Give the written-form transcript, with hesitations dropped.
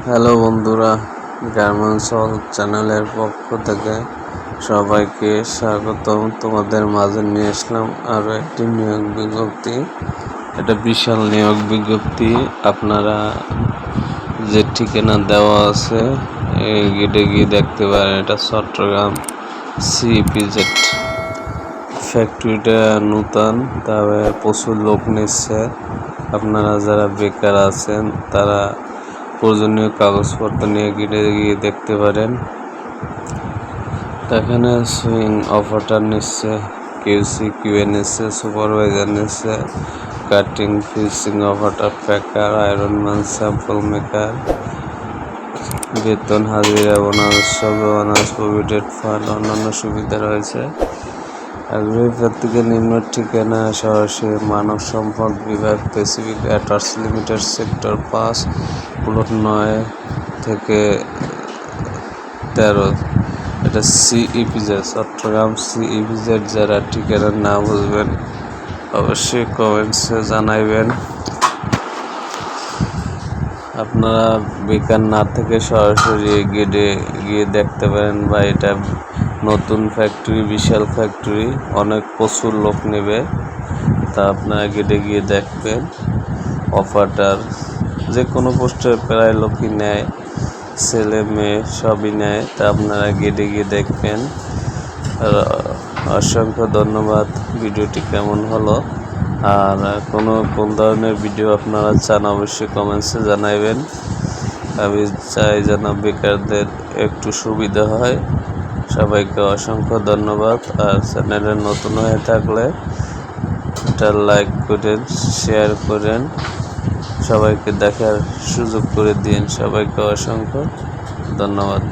Hello বন্ধুরা, garments all চ্যানেলের পক্ষ থেকে সবাইকে স্বাগতম। তোমাদের মাঝে নিয়ে আসলাম আরও একটি নিয়োগ বিজ্ঞপ্তি। এটা বিশাল নিয়োগ বিজ্ঞপ্তি। আপনারা যে ঠিকানা দেওয়া আছে এই গেটে গিয়ে দেখতে পারেন। এটা চট্টগ্রাম সিইপিজেড ফ্যাক্টরিটা নূতন, তবে প্রচুর লোক নিচ্ছে। আপনারা যারা বেকার আছেন তারা প্রয়োজনীয় কাগজপত্র নিয়ে গিয়ে দেখতে পারেন। এখানে সুইং অপারেটর নিচ্ছে, কিউসি কিউএ নিচ্ছে, সুপারভাইজার নিচ্ছে, cutting finishing operator, packer, ironman, sample maker. বেতন, হাজিরা, বোনাস, প্রভিডেন্ট ফান্ড, অন্যান্য সুবিধা রয়েছে। আগ্রহী প্রার্থীকে নিম্ন ঠিকানা সরাসরি মানব সম্পদ বিভাগ, প্যাসিফিক অ্যাটার্স লিমিটেড, সেক্টর 5, প্লট 9 থেকে 13। এটা সিইপিজেড, চট্টগ্রাম সিইপিজেড। যারা ঠিকানা না বুঝবেন অবশ্যই কমেন্টসে জানাইবেন। আপনারা বেকার না থেকে সরাসরি গেটে গিয়ে দেখতে পারেন। বা এটা নতুন ফ্যাক্টরি, বিশাল ফ্যাক্টরি, অনেক প্রচুর লোক নেবে। তা আপনারা গেটে গিয়ে দেখবেন। অপারেটর যে কোনো পোস্টে প্রায় লোকই নেয়, ছেলে মেয়ে সবই নেয়। তা আপনারা গেটে গিয়ে দেখবেন। অসংখ্য ধন্যবাদ। ভিডিওটি কেমন হলো আর কোন ধরনের ভিডিও আপনারা চান অবশ্যই কমেন্টসে জানাইবেন। আমি চাই যেন বেকারদের একটু সুবিধা হয়। সবাইকে অসংখ্য ধন্যবাদ। আর চ্যানেলে নতুন হয়ে থাকলে এটা লাইক করেন, শেয়ার করেন, সবাইকে দেখার সুযোগ করে দিন। সবাইকে অসংখ্য ধন্যবাদ।